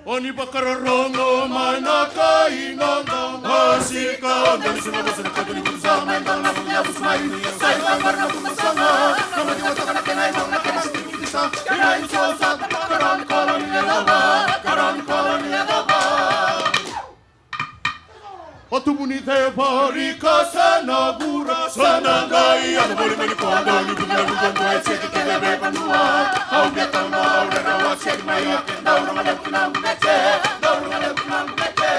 Oni bakararongo manaka inonda masika Dali sinabasa na kadali kusama Indang na punya busmay Sa ibang barna pumasama Namadi wata na kenay Mga kenay sa tingkisa Kenay sa Karami koloni edaba Karami koloni edaba Otubuni te parika sanagura Sanangai Ano boli meni kondo Ni bugla bugondo Etseki kebebe panua Au biatau no au rarawa Seri maya Daura malem kunang bugece Daura malem kunang bugece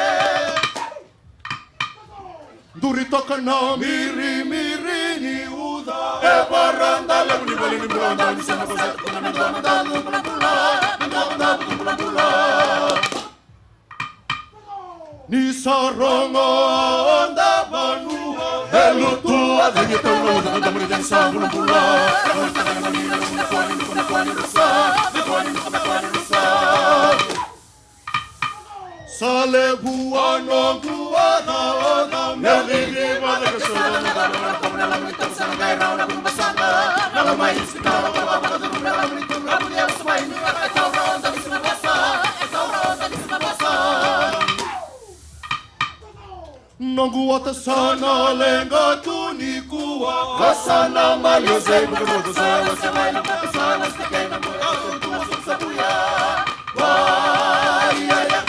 Durito kana miri miri ni uda E baranda Lebu ni bali ni bulanda Ni sana kosa Kuna ni dona dalu Pula pula Ni dona dalu Pula pula Ni sarongo onda banua Elutua Danya tauno Dana damuri dan sa Pula pula Kau takkan manila Kuna kuani rusa Kuani rusa Salebuano Guana Ona Melini Mana Kasura Nagana Kamana Lamita Sana Gaira Ona Kumbasana Nalamai Sikara Kababa Kaduru Nalamita Rapulia Samai Etaura Onda Sinabasa Etaura Onda Sinabasa Nongu wata sana lenga tunikua Kasana malio zei Bukurudu sawa Samai Lupa sawa Stikay na mua Tuntua Suksabuya Waiaya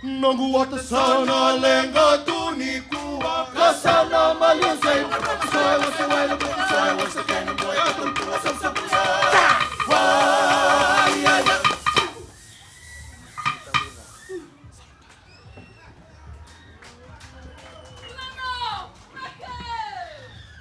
Nongu wata sana lenga tunikua Kasana malio zei Bukurudu sawa Samai Lupa sawa Stikay na mua Tuntua Suksabuya Waiaya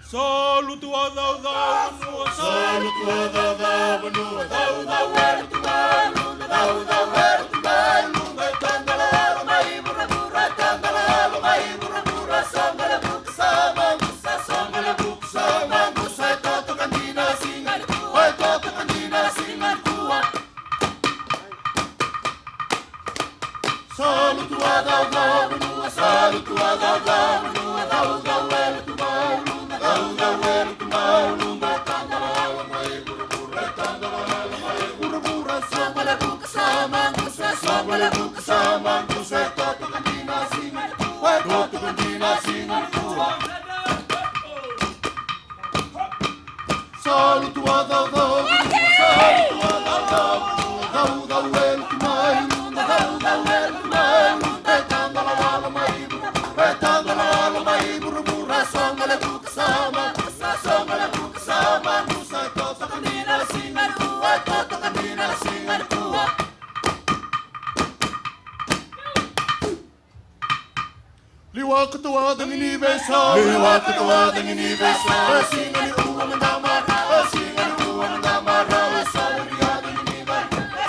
Salut tua dau dau benua Salut tua dau dau benua Dau dau eru tu balu Dau dau eru tu balu Ngai tangala mai bura bura tangala mai bura bura sangala buksa mangusa sangala buksa mangusa toto kantina singan kuwa toto kantina singan kuwa Salut tua dau dau benua Salut tua dau dau benua Dau dau eru tu balu Salut tua dau dau Salut tua dau dau Dau dau el tu mai Dau dau el tu mai Betanda la wala mai Betanda la wala mai Buru-buru songale bukasama Songale bukasama Nusa toto kanina singan kuwa Toto kanina singan kuwa Liwa ketua dengan ini besa Liwa ketua dengan ini besa Singan kuwa mendamar Singan kuwa mendamar Sawaria dengan ini bar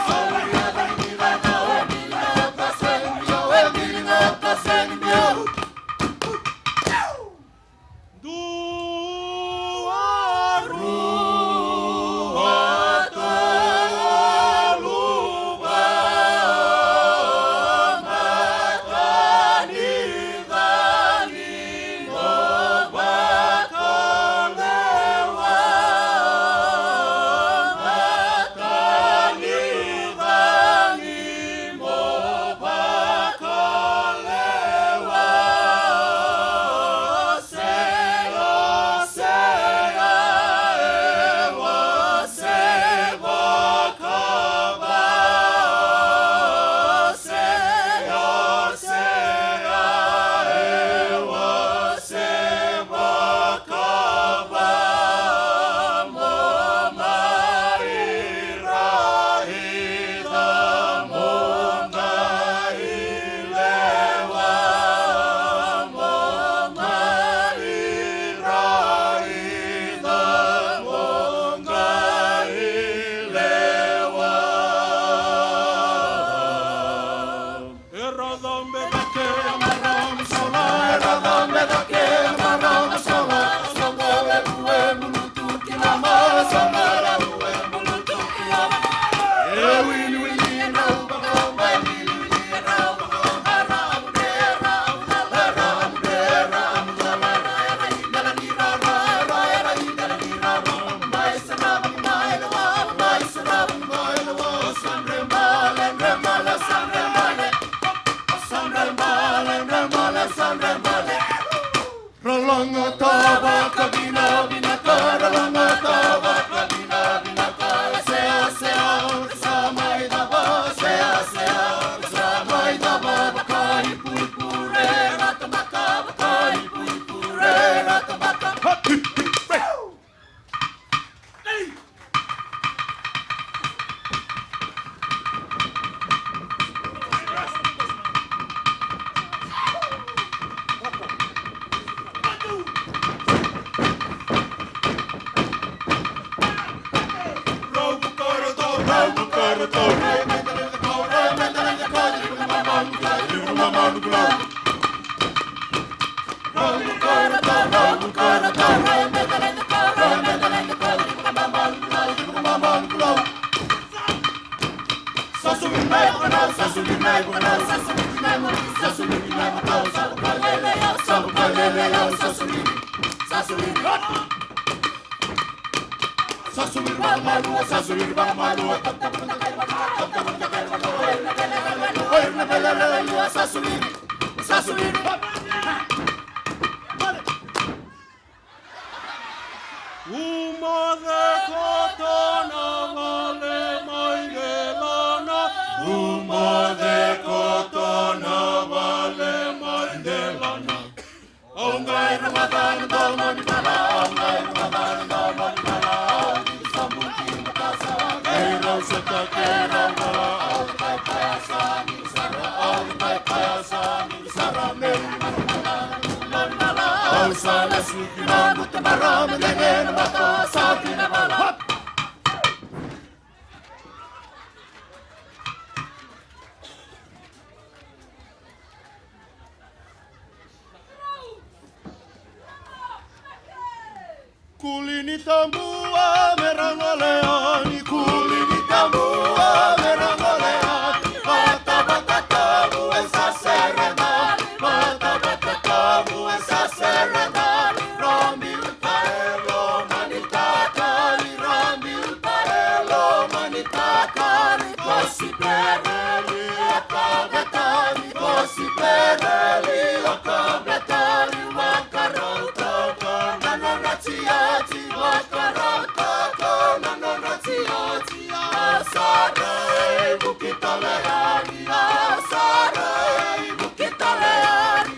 Sawaria dengan ini bar Emilina atas enbio Emilina atas enbio Lewa Uma de cotona vale maindelana, uma de cotona vale maindelana. Ongai Ramadan domani bala, ongai Ramadan domani bala, sambuti makasa, kera sata kera bala, ongai payasa ni sara, ongai payasa ni sara ne. Sala sukina mutamaram dengan mata sakina bala. Kulini tambua merangoleani, kulini tambua merangoleani, bata bata tabu esa serena, bata bata tabu esa serena. Rambi upaelo manitakari, rambi upaelo manitakari, kosi pereli akabetani, kosi pereli akabetani, wakarota kana natiati, wakarota kana natiati, asarai bukitaleani, asarai bukitaleani.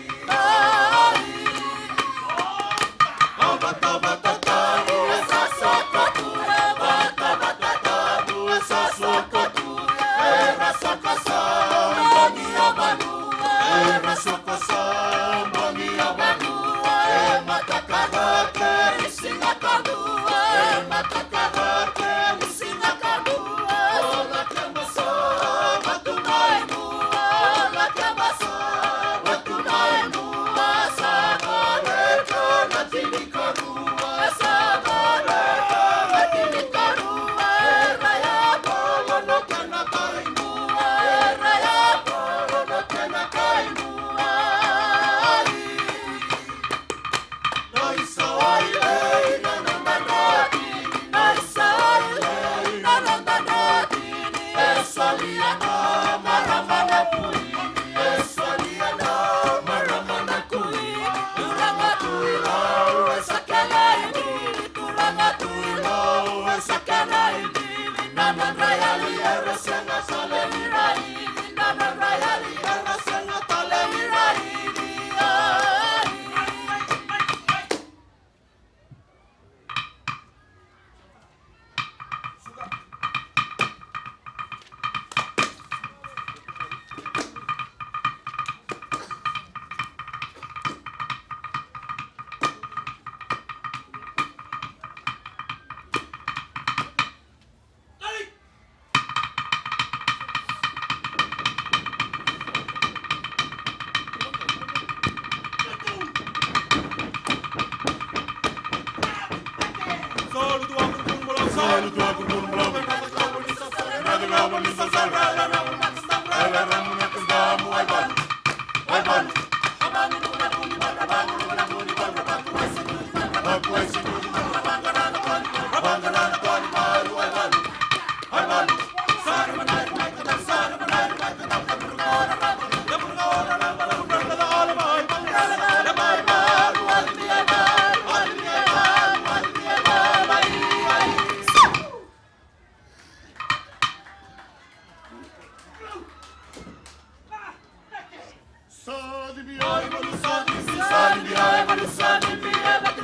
Sadi bi ay balu sadi bi ay balu sadi bi ay balu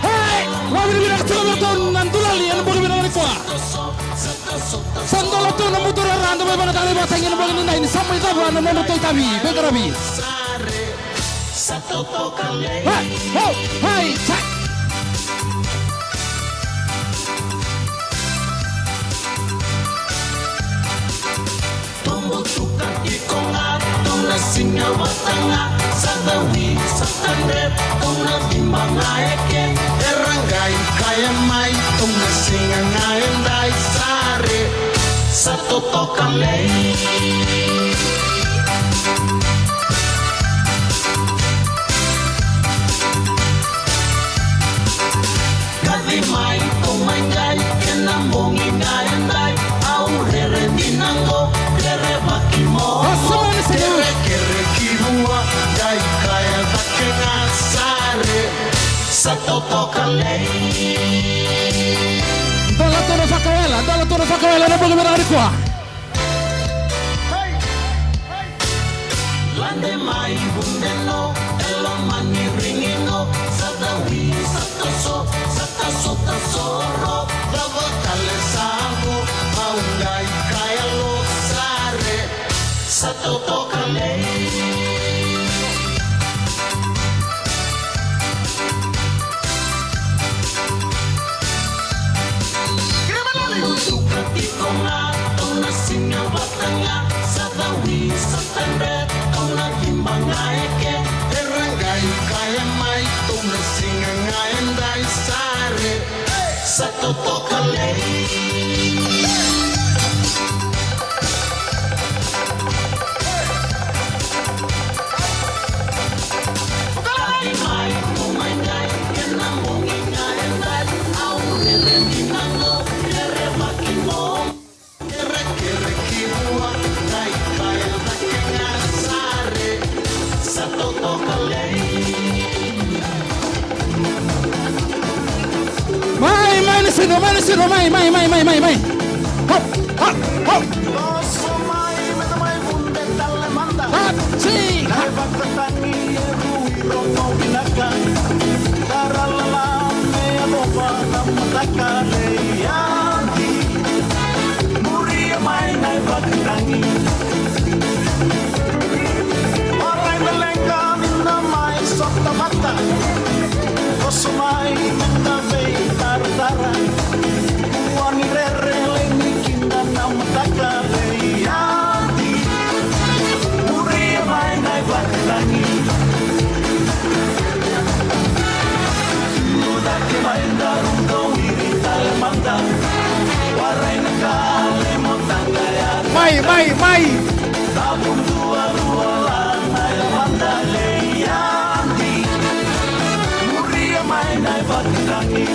Hai, wabir bilang tuh ton nantulali yang boleh bilang ni kuah. Sandolo tuh namu tuh orang tuh beberapa kali batangin begini nah ini sama itu apa namu tuh tabi, begarabi. Hai, hai, cak. Singa watanga sadawi satandret tuna timbanga eke erangai kaya mai tuna singa ngaendai sare satu tokalei kadi mai kumangai kenambongi ngaendai au rere dinango rere bakimo kere kibua dai kaya dakenga sare satu tokalei Dala toro fakawela na boleh bilang ni kuah. Lande mai bundeno elo mani ringino sadawi sataso tasoro lava kale sabu aungai kaya lo sare satu tokalei Tikonga, tona singa batanga, sadawi satandret, tona timbanga eke, erangai kaya mai, tona singa ngaendai sare, satu tokalei. Kali mai, kumaingai, kenambongi ngaendai, au rere dinango, rere makimo. Mai sino, mai. Hop. Si. Sumai mendabai tar-tara Wani rere mikin dan namataka leyati Muri mai nai batangi Muda ke mai darung kawiri talemanda Warai nakale motanga ya Mai. Tabung dua-dua lanai manda leyati Muri mai nai batangi